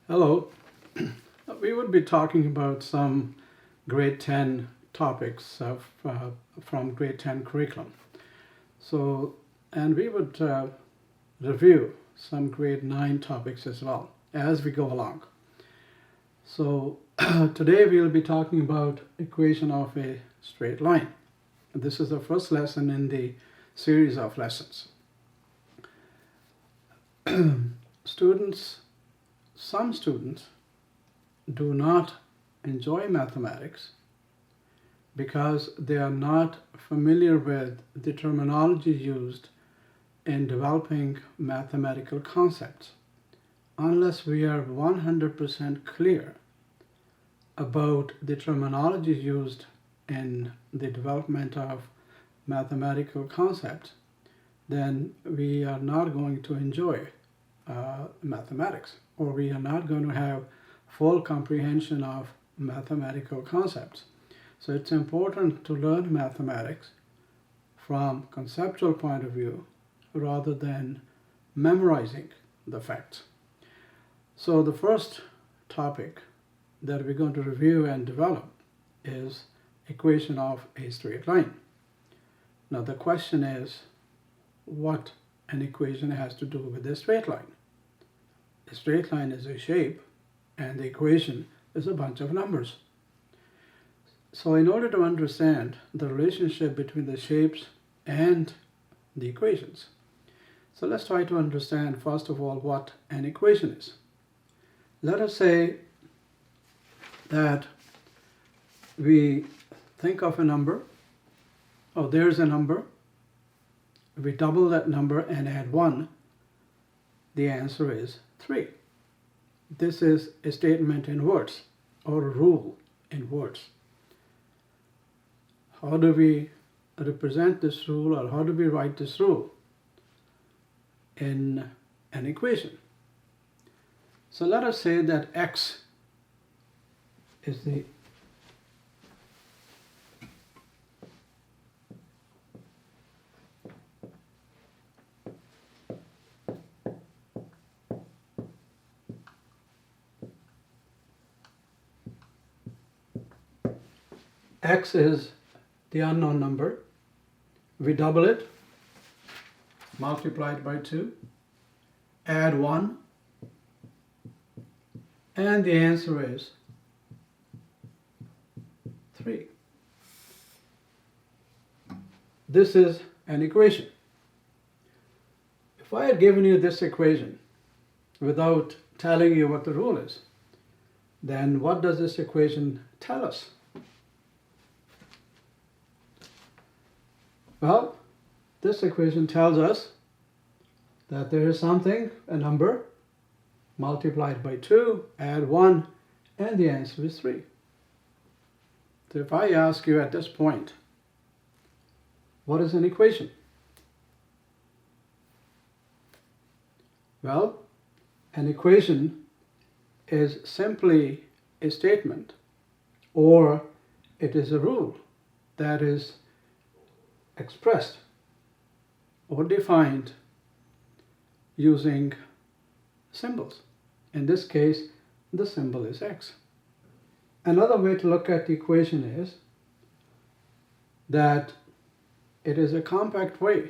Hello. We would be talking about some grade 10 topics from grade 10 curriculum. So, and we would review some grade 9 topics as well as we go along. So, today we'll be talking about equation of a straight line. This is the first lesson in the series of lessons. Students, some students do not enjoy mathematics because they are not familiar with the terminology used in developing mathematical concepts. Unless we are 100% clear about the terminology used in the development of mathematical concepts, then we are not going to enjoy mathematics, or we are not going to have full comprehension of mathematical concepts. So it's important to learn mathematics from conceptual point of view rather than memorizing the facts. So the first topic that we're going to review and develop is equation of a straight line. Now the question is what an equation has to do with a straight line. A straight line is a shape and the equation is a bunch of numbers. So in order to understand the relationship between the shapes and the equations, so let's try to understand first of all what an equation is. Let us say that we think of a number. Oh, there's a number. We double that number and add 1. The answer is 3. This is a statement in words, or a rule in words. How do we represent this rule, or how do we write this rule in an equation? So let us say that x is the x is the unknown number. We double it, multiply it by 2, add 1, and the answer is 3. This is an equation. If I had given you this equation without telling you what the rule is, then what does this equation tell us? Well, this equation tells us that there is something, a number, multiplied by 2, add 1, and the answer is 3. So if I ask you at this point, what is an equation? Well, an equation is simply a statement, or it is a rule that is expressed or defined using symbols. In this case, the symbol is x. Another way to look at the equation is that it is a compact way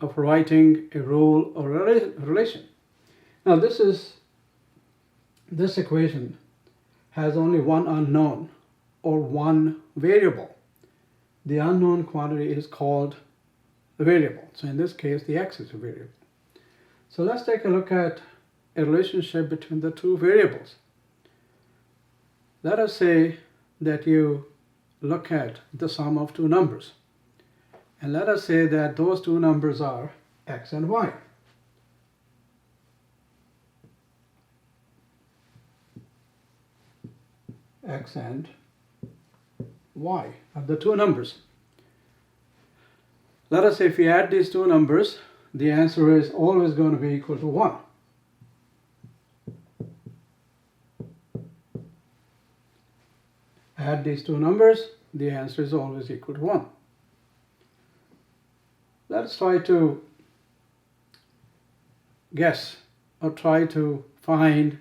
of writing a rule or a relation. Now this equation has only one unknown or one variable. The unknown quantity is called a variable. So in this case, the x is a variable. So let's take a look at a relationship between the two variables. Let us say that you look at the sum of two numbers. And let us say that those two numbers are x and y. X and y are the two numbers. Let us say if we add these two numbers, the answer is always going to be equal to 1. Add these two numbers, the answer is always equal to 1. Let's try to guess or try to find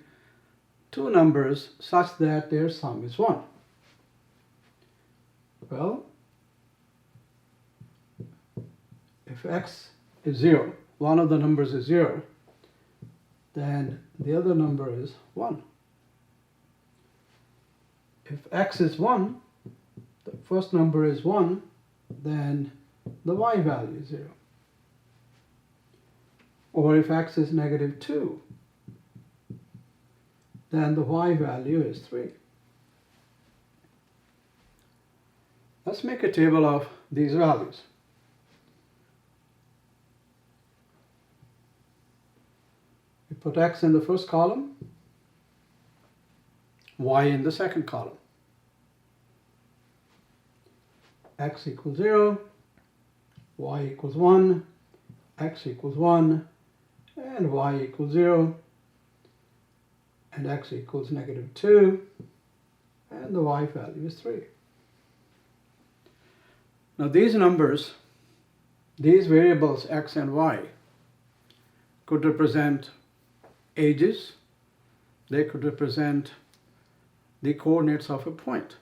two numbers such that their sum is 1? Well, if x is 0, one of the numbers is 0, then the other number is 1. If x is 1, the first number is 1, then the y value is 0. Or if x is negative 2, then the y value is 3. Let's make a table of these values. We put x in the first column, y in the second column. X equals 0, y equals 1, x equals 1, and y equals 0, and x equals negative 2, and the y value is 3. Now these numbers, these variables x and y, could represent ages, they could represent the coordinates of a point.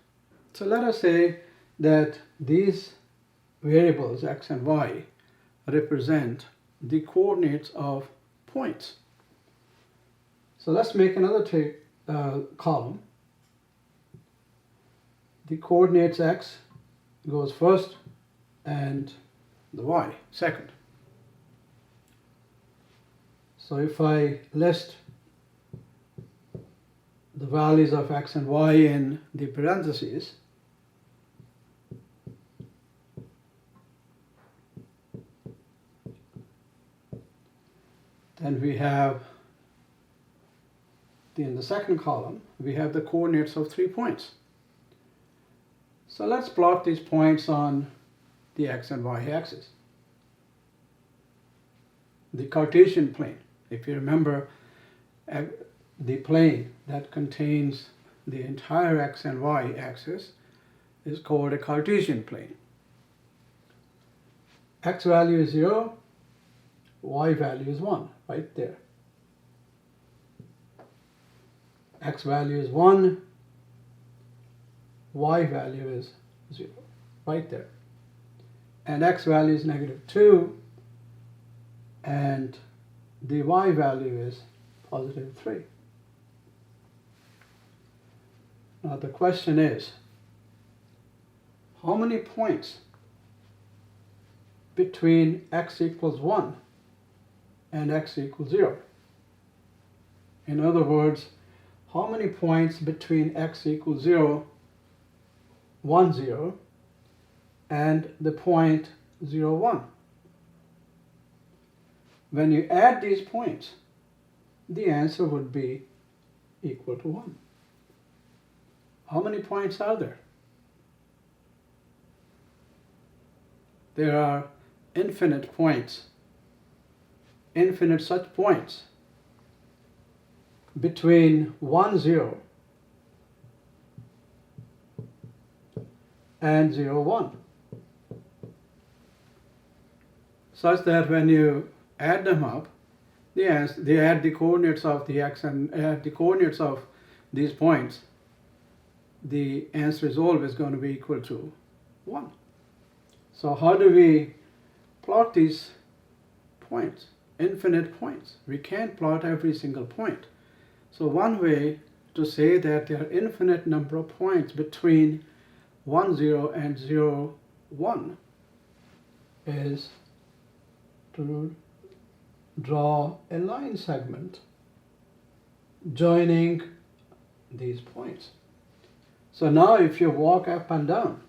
So let us say that these variables x and y represent the coordinates of points. So let's make another column. The coordinates x goes first and the y second. So if I list the values of x and y in the parentheses, then we have in the second column we have the coordinates of 3 points. So let's plot these points on the x and y axis. The Cartesian plane, if you remember, the plane that contains the entire x and y axis is called a Cartesian plane. X value is 0, y value is 1, right there. X value is 1, y value is 0, right there. And x value is negative 2, and the y value is positive 3. Now the question is, how many points between x equals 1 and x equals 0? In other words, how many points between x equals 0, 1, 0, and the point 0, 1? When you add these points, the answer would be equal to 1. How many points are there? There are infinite points, infinite such points between 1, 0 and 0, 1, such that when you add them up, they add the coordinates of the x and add the coordinates of these points, the answer is always going to be equal to 1. So how do we plot these points, infinite points? We can't plot every single point. So one way to say that there are infinite number of points between 1, 0 and 0, 1 is to draw a line segment joining these points. So now if you walk up and down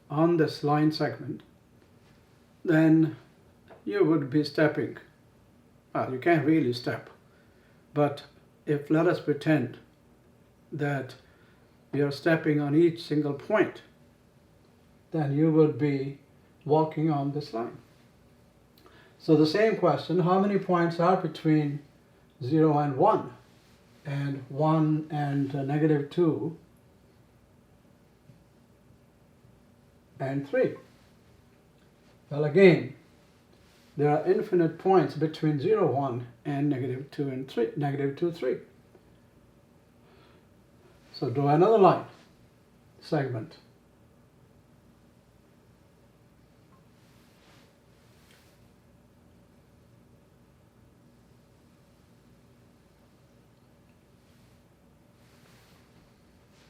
on this line segment, then you would be stepping. Well, you can't really step, but if let us pretend that you're stepping on each single point, then you would be walking on this line. So the same question, how many points are between 0 and 1, and 1 and negative 2, and 3? Well, again, there are infinite points between 0, 1 and negative 2 and 3, negative 2, 3. So draw another line segment.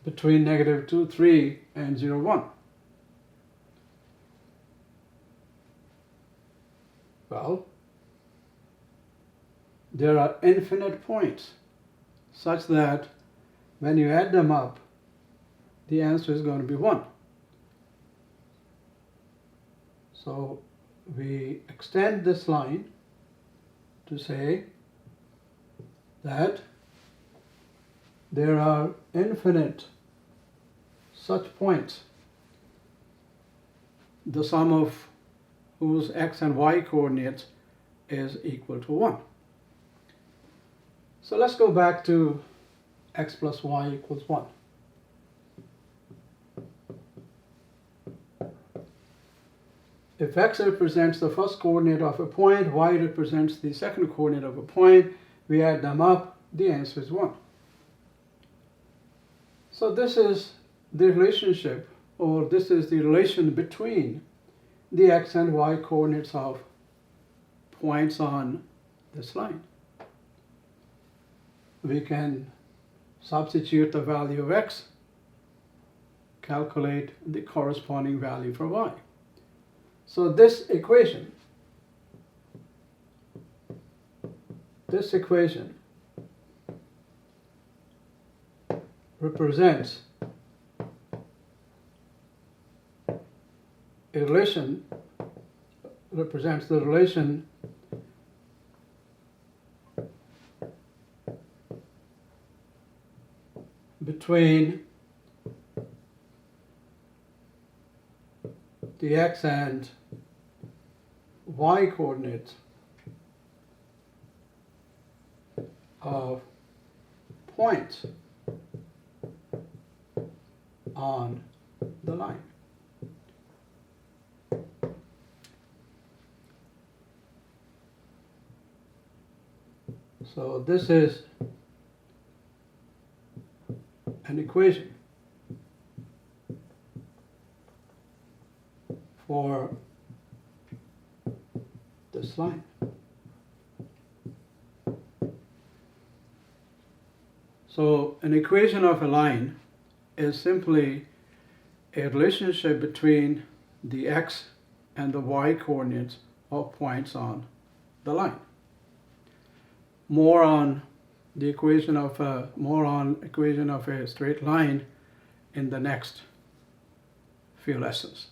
Between negative 2, 3 and 0, 1. Well, there are infinite points such that when you add them up, the answer is going to be 1. So we extend this line to say that there are infinite such points, the sum of whose x and y coordinates is equal to 1. So let's go back to x plus y equals 1. If x represents the first coordinate of a point, y represents the second coordinate of a point, we add them up, the answer is 1. So this is the relationship, or this is the relation between the x and y coordinates of points on this line. We can substitute the value of x, calculate the corresponding value for y. So this equation represents a relation, represents the relation between the x and y coordinates of points on the line. So this is an equation for this line. So an equation of a line is simply a relationship between the x and the y coordinates of points on the line. More on equation of a straight line in the next few lessons.